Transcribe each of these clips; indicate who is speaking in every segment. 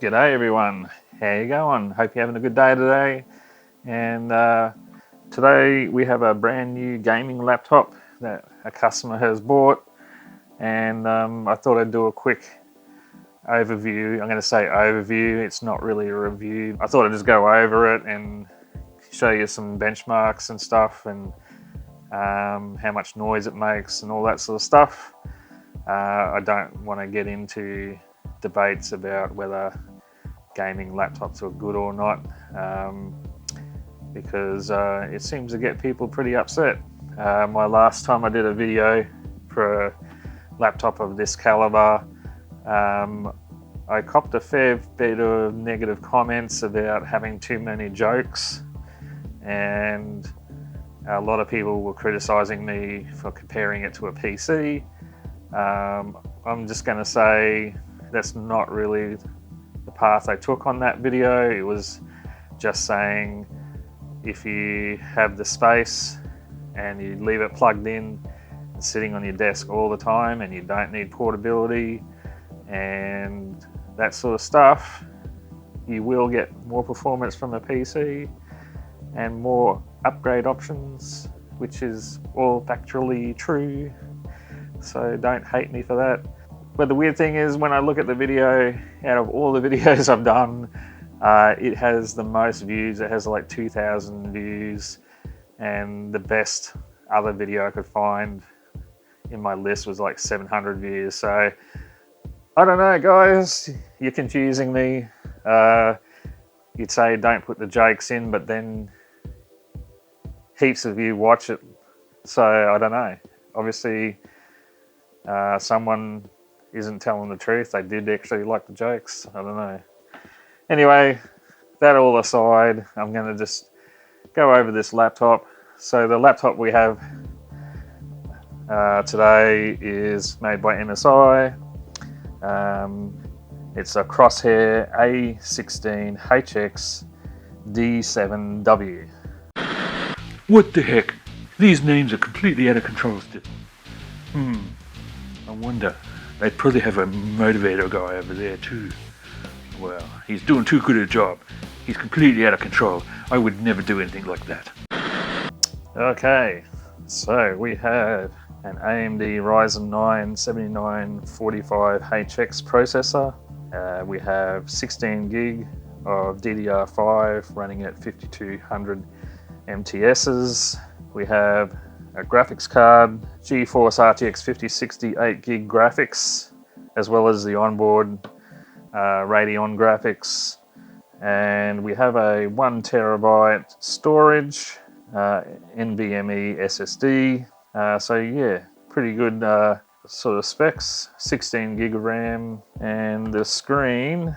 Speaker 1: G'day everyone, how you going? Hope you're having a good day today. And today we have a brand new gaming laptop that a customer has bought, and I thought I'd do a quick overview. I'm going to say overview, it's not really a review. I thought I'd just go over it and show you some benchmarks and stuff, and how much noise it makes and all that sort of stuff. I don't want to get into debates about whether gaming laptops are good or not, because it seems to get people pretty upset. My last time I did a video for a laptop of this caliber, I copped a fair bit of negative comments about having too many jokes, and a lot of people were criticizing me for comparing it to a PC. I'm just going to say that's not really the path I took on that video. It was just saying if you have the space and you leave it plugged in and sitting on your desk all the time, and you don't need portability and that sort of stuff, you will get more performance from a PC and more upgrade options, which is all factually true. So don't hate me for that. But the weird thing is, when I look at the video, out of all the videos I've done, it has the most views. It has like 2,000 views, and the best other video I could find in my list was like 700 views. So I don't know, guys, you're confusing me. You'd say don't put the jokes in, but then heaps of you watch it. So I don't know. Obviously, someone isn't telling the truth. They did actually like the jokes. I don't know. Anyway, that all aside, I'm going to just go over this laptop. So the laptop we have today is made by MSI. It's a Crosshair A16 HX D7W.
Speaker 2: What the heck? These names are completely out of control still. I wonder. They probably have a motivator guy over there too. Well, he's doing too good a job. He's completely out of control. I would never do anything like that.
Speaker 1: Okay, so we have an AMD Ryzen 9 7945 HX processor. We have 16 gig of DDR5 running at 5200 MTSs. We have a graphics card, GeForce RTX 5060 8 gig graphics, as well as the onboard Radeon graphics. And we have a 1 terabyte storage, NVMe SSD. So yeah, pretty good sort of specs. 16 gig of RAM, and the screen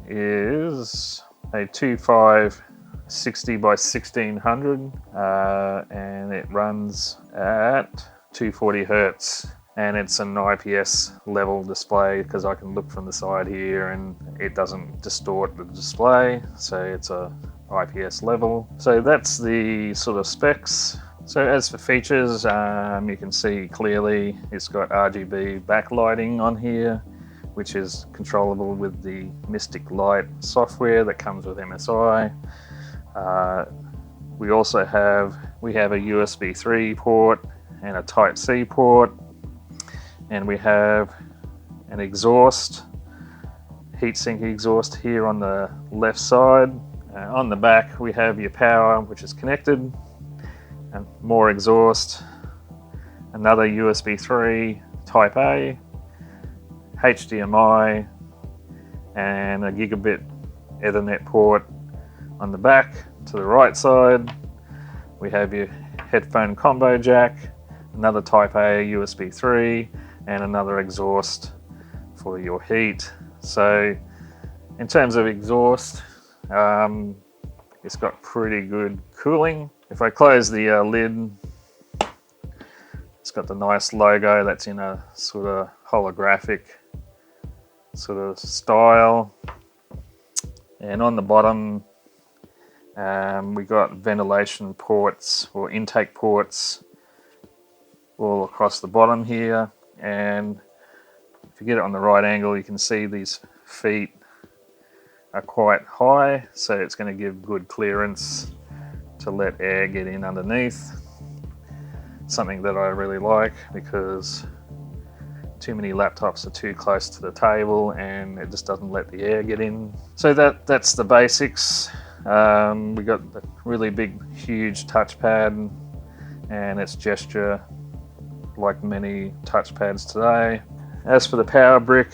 Speaker 1: is a 2560 by 1600, and it runs at 240 Hertz, and it's an IPS level display because I can look from the side here and it doesn't distort the display, so it's a IPS level. So that's the sort of specs. So as for features, you can see clearly it's got RGB backlighting on here, which is controllable with the Mystic Light software that comes with MSI. We also have a USB 3 port and a Type-C port, and we have an exhaust, heatsink exhaust here on the left side. On the back we have your power, which is connected, and more exhaust, another USB 3 Type A, HDMI, and a gigabit Ethernet port on the back. To the right side we have your headphone combo jack, another Type A USB 3, and another exhaust for your heat. So in terms of exhaust, it's got pretty good cooling. If I close the lid, it's got the nice logo that's in a sort of holographic sort of style. And on the bottom, we got ventilation ports or intake ports all across the bottom here. And if you get it on the right angle, you can see these feet are quite high, so it's going to give good clearance to let air get in underneath. Something that I really like, because too many laptops are too close to the table and it just doesn't let the air get in. So that's the basics. We got the really big, huge touchpad, and it's gesture like many touchpads today. As for the power brick,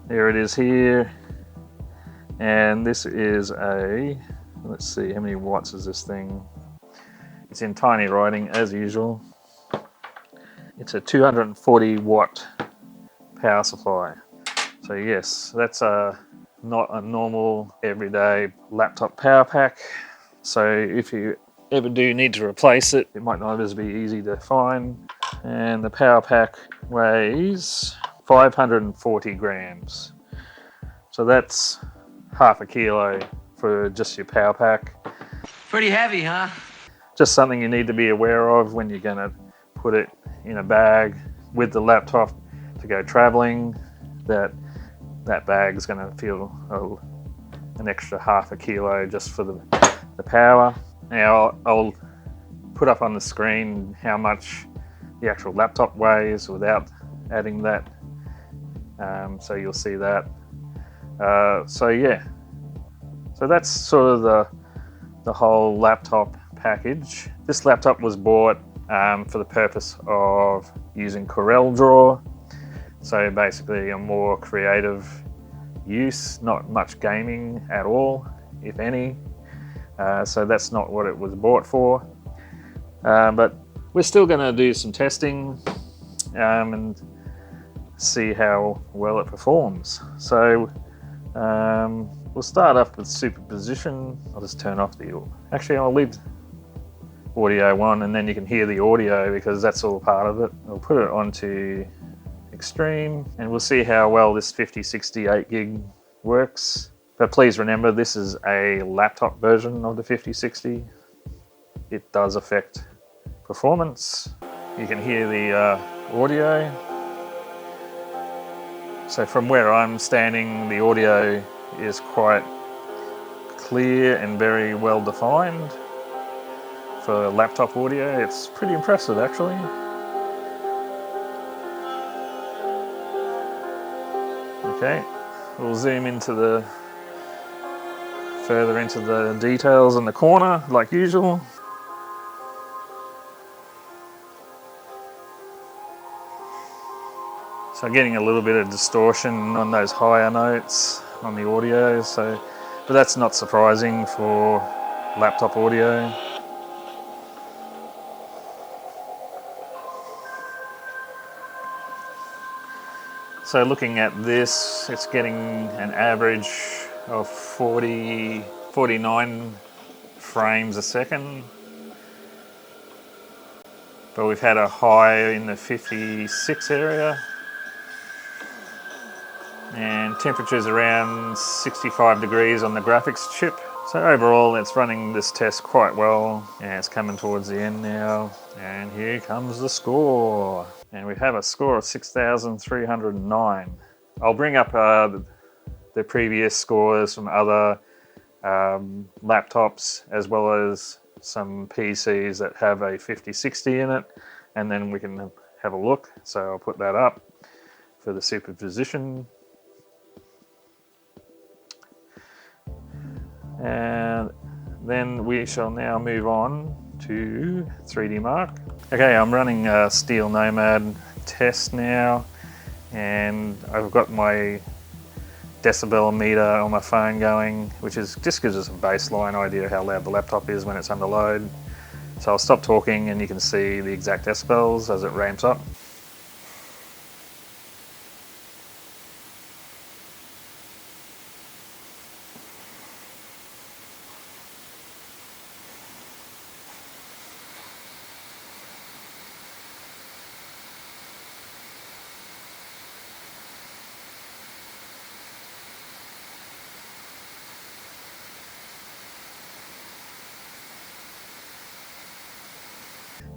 Speaker 1: there it is here, and this is a, let's see, how many watts is this thing? It's in tiny writing as usual. It's a 240 watt power supply. So yes, that's not a normal everyday laptop power pack. So if you ever do need to replace it, it might not always be easy to find. And the power pack weighs 540 grams. So that's half a kilo for just your power pack.
Speaker 3: Pretty heavy, huh?
Speaker 1: Just something you need to be aware of when you're gonna put it in a bag with the laptop to go traveling, that bag's gonna feel an extra half a kilo just for the power. Now I'll put up on the screen how much the actual laptop weighs without adding that, so you'll see that. So yeah, so that's sort of the whole laptop package. This laptop was bought for the purpose of using CorelDRAW, so basically a more creative use, not much gaming at all, if any. So that's not what it was bought for, but we're still going to do some testing and see how well it performs. So we'll start off with superposition. I'll just turn off actually I'll leave audio on, and then you can hear the audio because that's all part of it. I'll put it onto extreme and we'll see how well this 5068 gig works. But please remember, this is a laptop version of the 5060. It does affect performance. You can hear the audio. So from where I'm standing, the audio is quite clear and very well defined. For laptop audio, it's pretty impressive actually. Okay, we'll zoom into further into the details in the corner like usual. So getting a little bit of distortion on those higher notes on the audio, but that's not surprising for laptop audio. So looking at this, it's getting an average of 49 frames a second. But we've had a high in the 56 area. And temperature's around 65 degrees on the graphics chip. So overall, it's running this test quite well. And it's coming towards the end now. And here comes the score. And we have a score of 6,309. I'll bring up the previous scores from other laptops, as well as some PCs that have a 5060 in it, and then we can have a look. So I'll put that up for the superposition. And then we shall now move on to 3D Mark. Okay, I'm running a Steel Nomad test now, and I've got my decibel meter on my phone going, which just gives us a baseline idea how loud the laptop is when it's under load. So I'll stop talking and you can see the exact decibels as it ramps up.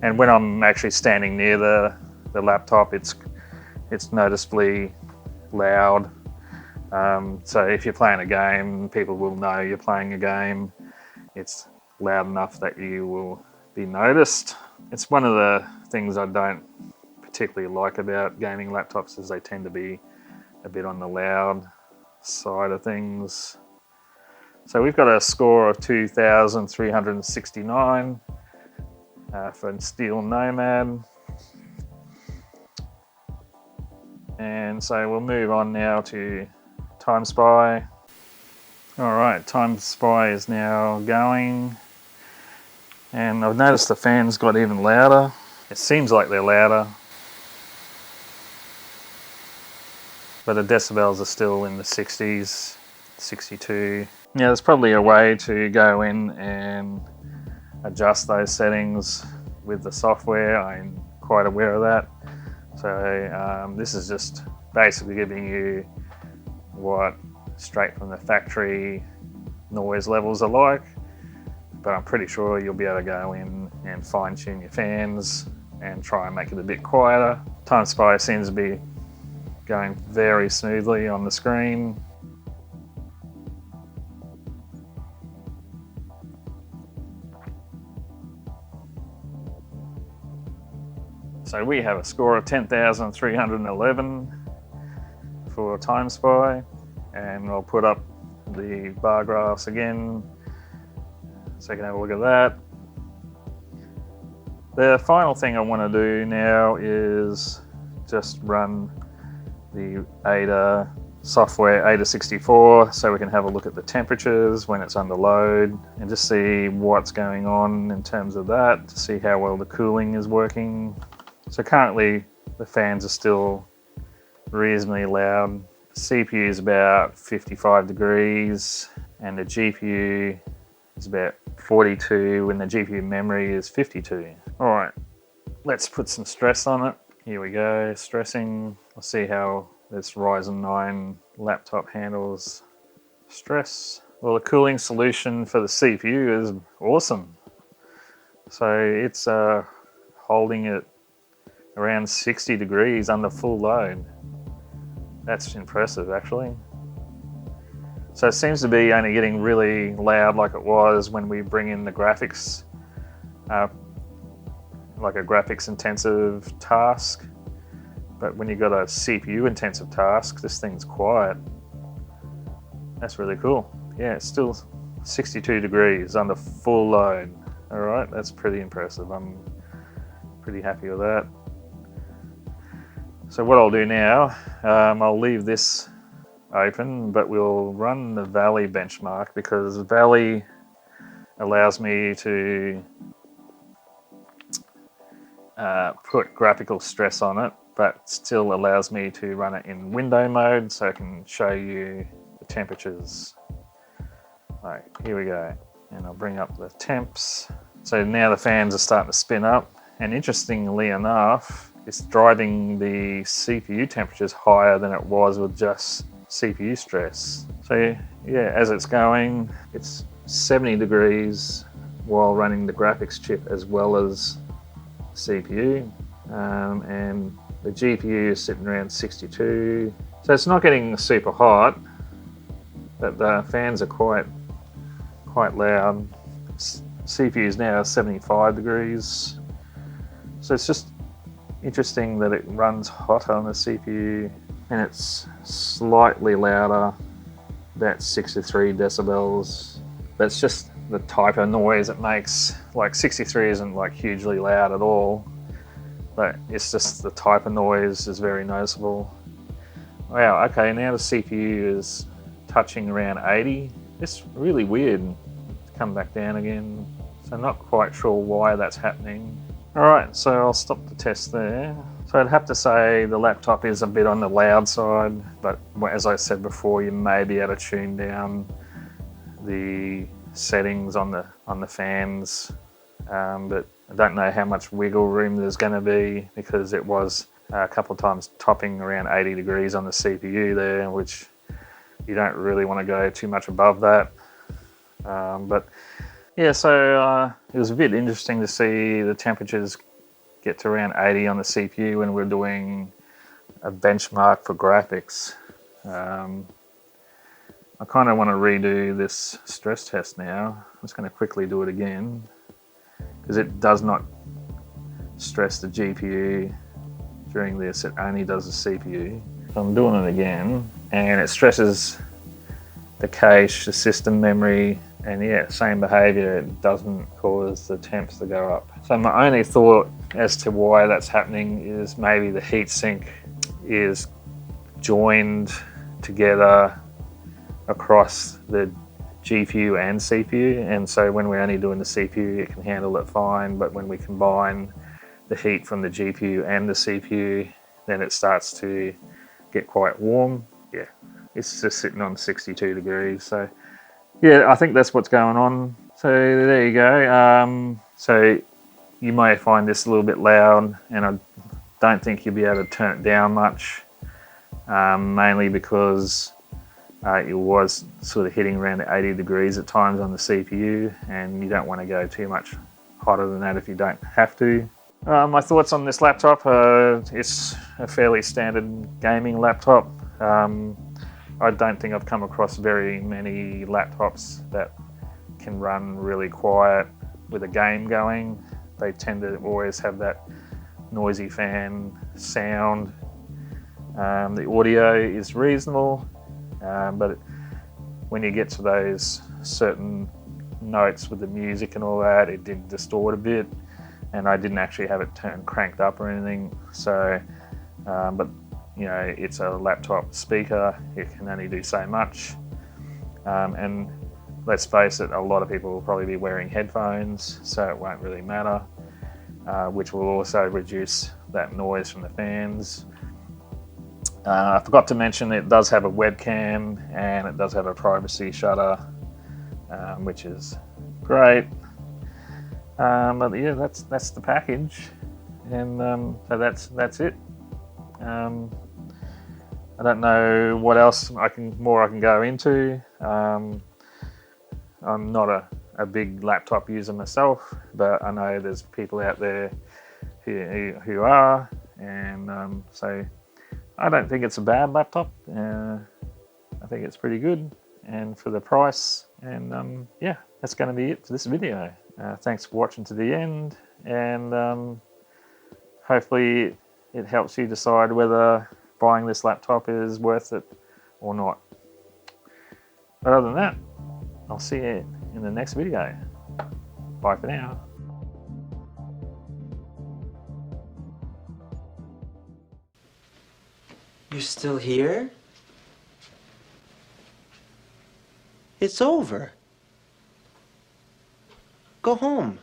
Speaker 1: And when I'm actually standing near the laptop, it's noticeably loud. So if you're playing a game, people will know you're playing a game. It's loud enough that you will be noticed. It's one of the things I don't particularly like about gaming laptops is they tend to be a bit on the loud side of things. So we've got a score of 2,369 for Steel Nomad. And so we'll move on now to Time Spy. Alright, Time Spy is now going. And I've noticed the fans got even louder. It seems like they're louder, but the decibels are still in the 60s, 62. Yeah, there's probably a way to go in and adjust those settings with the software. I'm quite aware of that. So this is just basically giving you what straight from the factory noise levels are like. But I'm pretty sure you'll be able to go in and fine tune your fans and try and make it a bit quieter. Time Spy seems to be going very smoothly on the screen. So we have a score of 10,311 for Time Spy, and I'll put up the bar graphs again so you can have a look at that. The final thing I want to do now is just run the ADA software, ADA64, so we can have a look at the temperatures when it's under load and just see what's going on in terms of that, to see how well the cooling is working. So currently the fans are still reasonably loud. The CPU is about 55 degrees and the GPU is about 42 when the GPU memory is 52. Alright, let's put some stress on it. Here we go, stressing. I'll see how this Ryzen 9 laptop handles stress. Well, the cooling solution for the CPU is awesome. So it's holding it around 60 degrees under full load. That's impressive, actually. So it seems to be only getting really loud like it was when we bring in the graphics, like a graphics intensive task. But when you've got a CPU intensive task, this thing's quiet. That's really cool. Yeah, it's still 62 degrees under full load. All right, that's pretty impressive. I'm pretty happy with that. So what I'll do now, I'll leave this open, but we'll run the Valley benchmark because Valley allows me to put graphical stress on it, but still allows me to run it in window mode so I can show you the temperatures. Alright, here we go. And I'll bring up the temps. So now the fans are starting to spin up, and interestingly enough, it's driving the CPU temperatures higher than it was with just CPU stress. So yeah, as it's going, it's 70 degrees while running the graphics chip as well as CPU, and the GPU is sitting around 62. So it's not getting super hot, but the fans are quite loud. CPU is now 75 degrees. So it's just interesting that it runs hot on the CPU, and it's slightly louder, about 63 decibels. That's just the type of noise it makes. Like 63 isn't like hugely loud at all, but it's just the type of noise is very noticeable. Wow, okay, now the CPU is touching around 80. It's really weird. Come back down again. So I'm not quite sure why that's happening. Alright, so I'll stop the test there. So I'd have to say the laptop is a bit on the loud side, but as I said before, you may be able to tune down the settings on the fans, but I don't know how much wiggle room there's going to be because it was a couple of times topping around 80 degrees on the CPU there, which you don't really want to go too much above that. But yeah, so it was a bit interesting to see the temperatures get to around 80 on the CPU when we're doing a benchmark for graphics. I kind of want to redo this stress test now. I'm just going to quickly do it again because it does not stress the GPU during this, it only does the CPU. So I'm doing it again and it stresses the cache, the system memory, and yeah, same behavior, it doesn't cause the temps to go up. So my only thought as to why that's happening is maybe the heatsink is joined together across the GPU and CPU, and so when we're only doing the CPU it can handle it fine, but when we combine the heat from the GPU and the CPU, then it starts to get quite warm. Yeah, it's just sitting on 62 degrees, so yeah, I think that's what's going on. So there you go. So you may find this a little bit loud, and I don't think you'll be able to turn it down much, mainly because it was sort of hitting around 80 degrees at times on the CPU, and you don't want to go too much hotter than that if you don't have to. My thoughts on this laptop, it's a fairly standard gaming laptop. I don't think I've come across very many laptops that can run really quiet with a game going. They tend to always have that noisy fan sound. The audio is reasonable, but when you get to those certain notes with the music and all that, it did distort a bit, and I didn't actually have it cranked up or anything. So, but you know, it's a laptop speaker, it can only do so much. And let's face it, a lot of people will probably be wearing headphones, so it won't really matter, which will also reduce that noise from the fans. I forgot to mention it does have a webcam and it does have a privacy shutter, which is great. But yeah, that's the package, and so that's it. I don't know what else I can go into. I'm not a big laptop user myself, but I know there's people out there who are, and so I don't think it's a bad laptop. I think it's pretty good, and for the price, and yeah, that's going to be it for this video. Thanks for watching to the end, and hopefully it helps you decide whether buying this laptop is worth it or not. But other than that, I'll see you in the next video. Bye for now.
Speaker 4: You're still here? It's over. Go home.